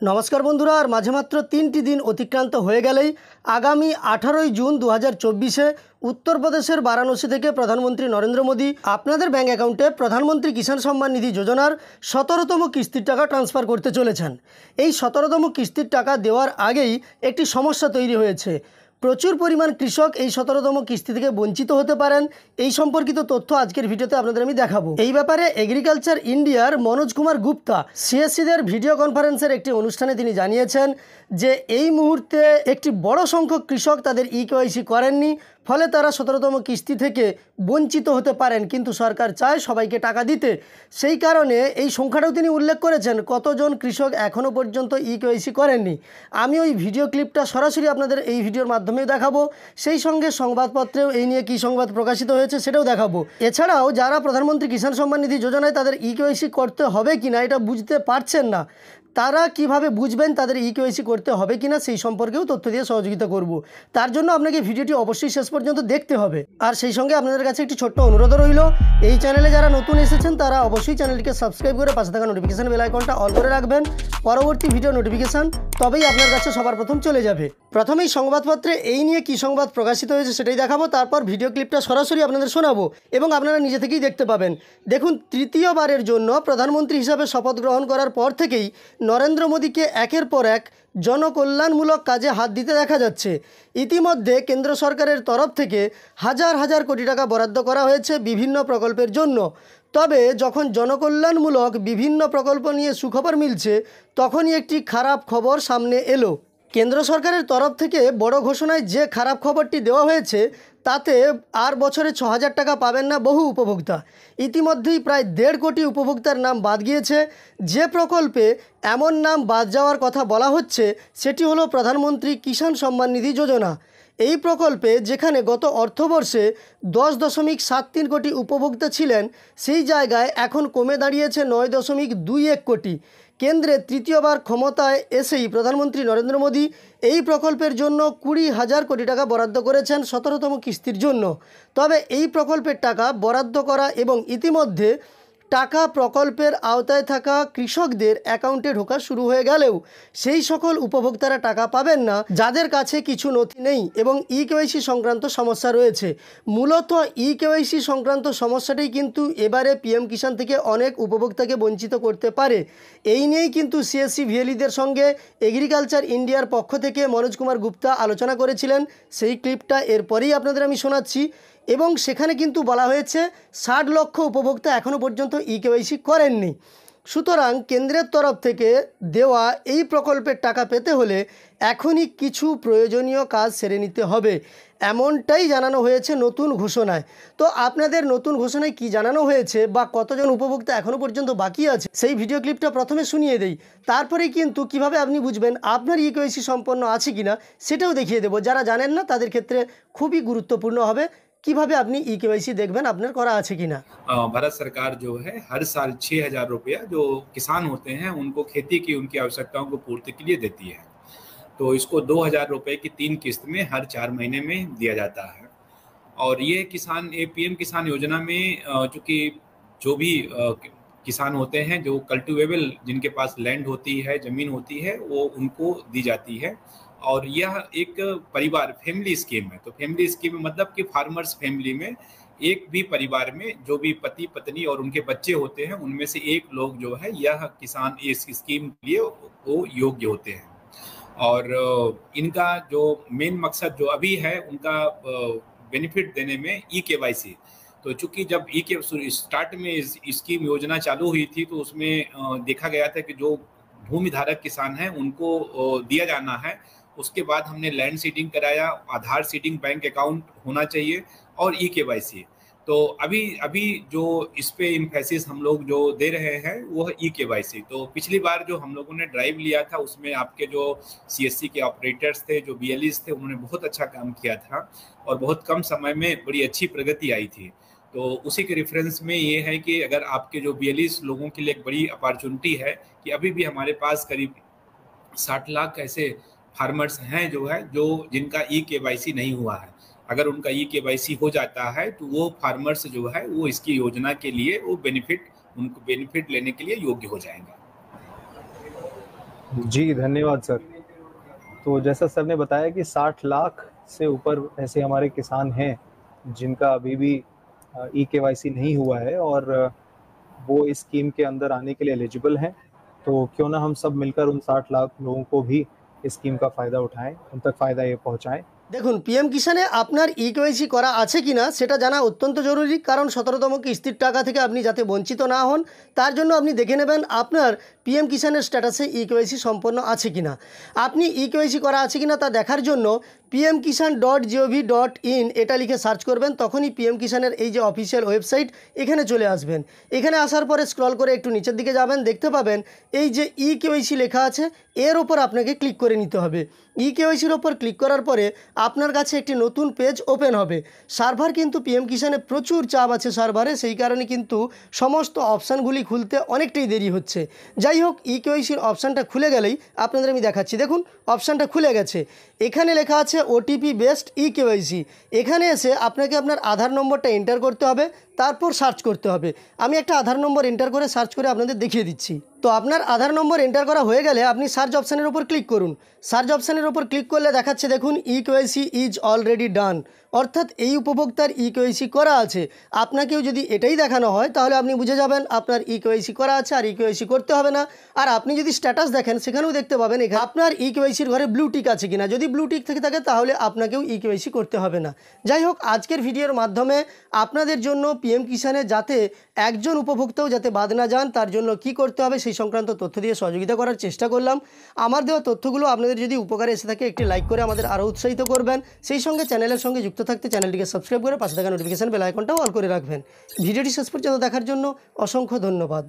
নমস্কার বন্ধুরা, আর মাঝে মাত্র 3টি দিন অতিক্রান্ত হয়ে গেলেই আগামী 18ই জুন 2024-এ উত্তরপ্রদেশের বারাণসী থেকে প্রধানমন্ত্রী নরেন্দ্র মোদী আপনাদের ব্যাঙ্ক অ্যাকাউন্টে প্রধানমন্ত্রী কিষাণ সম্মান নিধি যোজনার 17তম কিস্তির টাকা ট্রান্সফার করতে চলেছেন। এই 17তম কিস্তির টাকা দেওয়ার আগেই একটি সমস্যা তৈরি হয়েছে। প্রচুর পরিমাণ কৃষক এই 17তম কিস্তি থেকে বঞ্চিত হতে পারেন। এই সম্পর্কিত তথ্য আজকের ভিডিওতে আপনাদের আমি দেখাবো। এই ব্যাপারে এগ্রিকালচার ইন্ডিয়ার মনোজ কুমার গুপ্তা সিএসসিদের ভিডিও কনফারেন্সের একটি অনুষ্ঠানে তিনি জানিয়েছেন যে এই মুহূর্তে একটি বড় সংখ্যক কৃষক তাদের ইকেওয়াইসি করেননি, ফলে তারা 17তম কিস্তি থেকে বঞ্চিত হতে পারেন। কিন্তু সরকার চায় সবাইকে টাকা দিতে, সেই কারণে এই সংখ্যাটাও তিনি উল্লেখ করেছেন কতজন কৃষক এখনও পর্যন্ত ইকেওয়াইসি করেননি। আমি ওই ভিডিও ক্লিপটা সরাসরি আপনাদের এই ভিডিওর মাধ্যমেও দেখাবো, সেই সঙ্গে সংবাদপত্রেও এই নিয়ে কী সংবাদ প্রকাশিত হয়েছে সেটাও দেখাবো। এছাড়াও যারা প্রধানমন্ত্রী কিষাণ সম্মান নিধি যোজনায় তাদের ইকেওয়াইসি করতে হবে কিনা এটা বুঝতে পারছেন না, তারা কিভাবে বুঝবেন তাদের ইকেওয়াইসি করতে হবে কিনা সেই সম্পর্কেও তথ্য দিয়ে সহযোগিতা করব। তার জন্য আপনাকে ভিডিওটি অবশ্যই শেষ পর্যন্ত দেখতে হবে। আর সেই সঙ্গে আপনাদের কাছে একটি ছোট্ট অনুরোধ রইল, এই চ্যানেলে যারা নতুন এসেছেন তারা অবশ্যই চ্যানেলটিকে সাবস্ক্রাইব করে পাশে থাকা নোটিফিকেশন বেল আইকনটা অল করে রাখবেন। পরবর্তী ভিডিও নোটিফিকেশান তবেই আপনার কাছে সবার প্রথম চলে যাবে। প্রথমেই সংবাদপত্রে এই নিয়ে কী সংবাদ প্রকাশিত হয়েছে সেটাই দেখাবো, তারপর ভিডিও ক্লিপটা সরাসরি আপনাদের শোনাবো এবং আপনারা নিজে থেকেই দেখতে পাবেন। দেখুন, তৃতীয়বারের জন্য প্রধানমন্ত্রী হিসাবে শপথ গ্রহণ করার পর থেকেই নরেন্দ্র মোদীকে একের পর এক জনকল্যাণমূলক কাজে হাত দিতে দেখা যাচ্ছে। ইতিমধ্যে কেন্দ্র সরকারের তরফ থেকে হাজার হাজার কোটি টাকা বরাদ্দ করা হয়েছে বিভিন্ন প্রকল্পের জন্য। তবে যখন জনকল্যাণমূলক বিভিন্ন প্রকল্প নিয়ে সুখবর মিলছে, তখনই একটি খারাপ খবর সামনে এলো। কেন্দ্র সরকারের তরফ থেকে বড় ঘোষণায় যে খারাপ খবরটি দেওয়া হয়েছে তাতে আর বছরে 6,000 টাকা পাবেন না বহু উপভোক্তা। ইতিমধ্যেই প্রায় 1.5 কোটি উপভোক্তার নাম বাদ গিয়েছে। যে প্রকল্পে এমন নাম বাদ যাওয়ার কথা বলা হচ্ছে সেটি হলো প্রধানমন্ত্রী কিষাণ সম্মান নিধি যোজনা। এই প্রকল্পে যেখানে গত অর্থবর্ষে 10.73 কোটি উপভোক্তা ছিলেন, সেই জায়গায় এখন কমে দাঁড়িয়েছে 9.21 কোটি। কেন্দ্রে তৃতীয়বার ক্ষমতায় এসেই প্রধানমন্ত্রী নরেন্দ্র মোদী এই প্রকল্পের জন্য 20,000 কোটি টাকা বরাদ্দ করেছেন 17তম কিস্তির জন্য। তবে এই প্রকল্পের টাকা বরাদ্দ করা এবং ইতিমধ্যে টাকা প্রকল্পের আওতায় থাকা কৃষকদের অ্যাকাউন্টে ঢোকা শুরু হয়ে গেলেও সেই সকল উপভোক্তারা টাকা পাবেন না যাদের কাছে কিছু নথি নেই এবং ইকেওয়াইসি সংক্রান্ত সমস্যা রয়েছে। মূলত ইকেওয়াইসি সংক্রান্ত সমস্যাটাই কিন্তু এবারে পিএম কিষাণ থেকে অনেক উপভোক্তাকে বঞ্চিত করতে পারে। এই নিয়েই কিন্তু সিএসসি ভিএলইদের সঙ্গে এগ্রিকালচার ইন্ডিয়ার পক্ষ থেকে মনোজ কুমার গুপ্তা আলোচনা করেছিলেন। সেই ক্লিপটা এরপরেই আপনাদের আমি শোনাচ্ছি এবং সেখানে কিন্তু বলা হয়েছে 60 লক্ষ উপভোক্তা এখনও পর্যন্ত ইকেওয়াইসি করেননি। সুতরাং কেন্দ্রের তরফ থেকে দেওয়া এই প্রকল্পের টাকা পেতে হলে এখনই কিছু প্রয়োজনীয় কাজ সেরে নিতে হবে, এমনটাই জানানো হয়েছে নতুন ঘোষণায়। তো আপনাদের নতুন ঘোষণায় কি জানানো হয়েছে বা কতজন উপভোক্তা এখনও পর্যন্ত বাকি আছে সেই ভিডিও ক্লিপটা প্রথমে শুনিয়ে দেই, তারপরেই কিন্তু কিভাবে আপনি বুঝবেন আপনার ইকেওয়াইসি সম্পন্ন আছে কিনা সেটাও দেখিয়ে দেবো। যারা জানেন না তাদের ক্ষেত্রে খুবই গুরুত্বপূর্ণ হবে কিভাবে আপনি ইকেওয়াইসি দেখবেন আপনার করা আছে কিনা। भारत सरकार जो है हर साल 6,000 रुपया जो किसान होते हैं उनको खेती की उनकी आवश्यकताओं को पूर्ति के लिए देती है। तो इसको 2,000 रुपए की 3 किस्त में हर 4 महीने में दिया जाता है। और ये किसान पीएम किसान योजना में चूंकि जो भी किसान होते हैं जो कल्टिवेबल जिनके पास लैंड होती है, जमीन होती है, वो उनको दी जाती है। और यह एक परिवार फैमिली स्कीम है। तो फैमिली स्कीम में मतलब कि फार्मर्स फैमिली में एक भी परिवार में जो भी पति पत्नी और उनके बच्चे होते हैं उनमें से एक लोग जो है यह किसान इस स्कीम के लिए वो योग्य होते हैं। और इनका जो मेन मकसद जो अभी है उनका बेनिफिट देने में ई-केवाईसी। तो चूंकि जब स्टार्ट में स्कीम योजना चालू हुई थी तो उसमें देखा गया था कि जो भूमि धारक किसान हैं उनको दिया जाना है। उसके बाद हमने लैंड सीडिंग कराया, आधार सीडिंग, बैंक अकाउंट होना चाहिए और ई-केवाईसी। तो अभी जो इस पे इम्फेसिस हम लोग जो दे रहे हैं वो है ई-केवाईसी। तो पिछली बार जो हम लोगों ने ड्राइव लिया था उसमें आपके जो सीएससी के ऑपरेटर्स थे, जो बीएलईज थे, उन्होंने बहुत अच्छा काम किया था और बहुत कम समय में बड़ी अच्छी प्रगति आई थी। तो उसी के रेफरेंस में ये है कि अगर आपके जो बीएलईज लोगों के लिए एक बड़ी अपॉर्चुनिटी है कि अभी भी हमारे पास करीब 60 लाख ऐसे फार्मर्स हैं जो जिनका ई-केवाईसी नहीं हुआ है। अगर उनका ई-केवाईसी हो जाता है तो वो फार्मर्स जो है वो इसकी योजना के लिए वो उनको बेनिफिट लेने के लिए योग्य हो जाएंगे। जी, धन्यवाद सर। तो जैसा सर ने बताया कि 60 लाख से ऊपर ऐसे हमारे किसान हैं, जिनका अभी भी ई-केवाईसी नहीं हुआ है और वो इस स्कीम के अंदर आने के लिए एलिजिबल हैं। तो क्यों ना हम सब मिलकर उन 60 लाख लोगों को भी इस स्कीम का फ़ायदा उठाएँ, उन तक फ़ायदा ये पहुँचाएँ। দেখুন পিএম কিষানে আপনার ইকেওয়াইসি করা আছে কি না সেটা জানা অত্যন্ত জরুরি, কারণ 17তম কিস্তির টাকা থেকে আপনি যাতে বঞ্চিত না হন তার জন্য আপনি দেখে নেবেন আপনার পিএম কিষানের স্ট্যাটাসে ইকেওয়াইসি সম্পন্ন আছে কি না। আপনি ইকেওয়াইসি করা আছে কি না তা দেখার জন্য pmkisan.gov.in এটা লিখে সার্চ করবেন, তখনই পিএম কিষানের এই যে অফিসিয়াল ওয়েবসাইট এখানে চলে আসবেন। এখানে আসার পরে স্ক্রল করে একটু নিচের দিকে যাবেন, দেখতে পাবেন এই যে ইকেওয়াইসি লেখা আছে, এর ওপর আপনাকে ক্লিক করে নিতে হবে। ইকেওয়াইসির ওপর ক্লিক করার পরে আপনার কাছে একটি নতুন পেজ ওপেন হবে। সার্ভার কিন্তু পিএম কিষানে প্রচুর চাপ আছে সার্ভারে, সেই কারণে কিন্তু সমস্ত অপশানগুলি খুলতে অনেকটাই দেরি হচ্ছে। যাই হোক, ইকেওয়াইসির অপশানটা খুলে গেলেই আপনাদের আমি দেখাচ্ছি। দেখুন অপশানটা খুলে গেছে, এখানে লেখা আছে ওটিপি বেসড ইকেওয়াইসি। এখানে এসে আপনাকে আপনার আধার নম্বরটা এন্টার করতে হবে, তারপর সার্চ করতে হবে। আমি একটা আধার নম্বর এন্টার করে সার্চ করে আপনাদের দেখিয়ে দিচ্ছি। তো আপনার আধার নম্বর এন্টার করা হয়ে গেলে আপনি সার্চ অপশানের উপর ক্লিক করুন। সার্চ অপশানের উপর ক্লিক করলে দেখাচ্ছে দেখুন ইকেওয়াইসি ইজ অলরেডি ডান, অর্থাৎ এই উপভোক্তার ইকেওয়াইসি করা আছে। আপনাকেও যদি এটাই দেখানো হয় তাহলে আপনি বুঝে যাবেন আপনার ইকেওয়াইসি করা আছে আর ইকেওয়াইসি করতে হবে না। আর আপনি যদি স্ট্যাটাস দেখেন সেখানেও দেখতে পাবেন এখানে আপনার ইকেওয়াইসির ঘরে ব্লু টিক আছে কিনা। যদি ব্লু টিক থেকে থাকে তাহলে আপনাকেও ইকেওয়াইসি করতে হবে না। যাই হোক, আজকের ভিডিওর মাধ্যমে আপনাদের জন্য পিএম কিষানে যাতে একজন উপভোক্তাও যাতে বাদ না যান তার জন্য কি করতে হবে সেই সংক্রান্ত তথ্য দিয়ে সহযোগিতা করার চেষ্টা করলাম। আমার দেওয়া তথ্যগুলো আপনাদের যদি উপকারে এসে থাকে একটি লাইক করে আমাদের আরও উৎসাহিত করবেন। সেই সঙ্গে চ্যানেলের সঙ্গে যুক্ত থাকতে চ্যানেলটিকে সাবস্ক্রাইব করে পাশে থাকা নোটিফিকেশন বেল আইকনটাও অল করে রাখবেন। ভিডিওটি শেষ পর্যন্ত দেখার জন্য অসংখ্য ধন্যবাদ।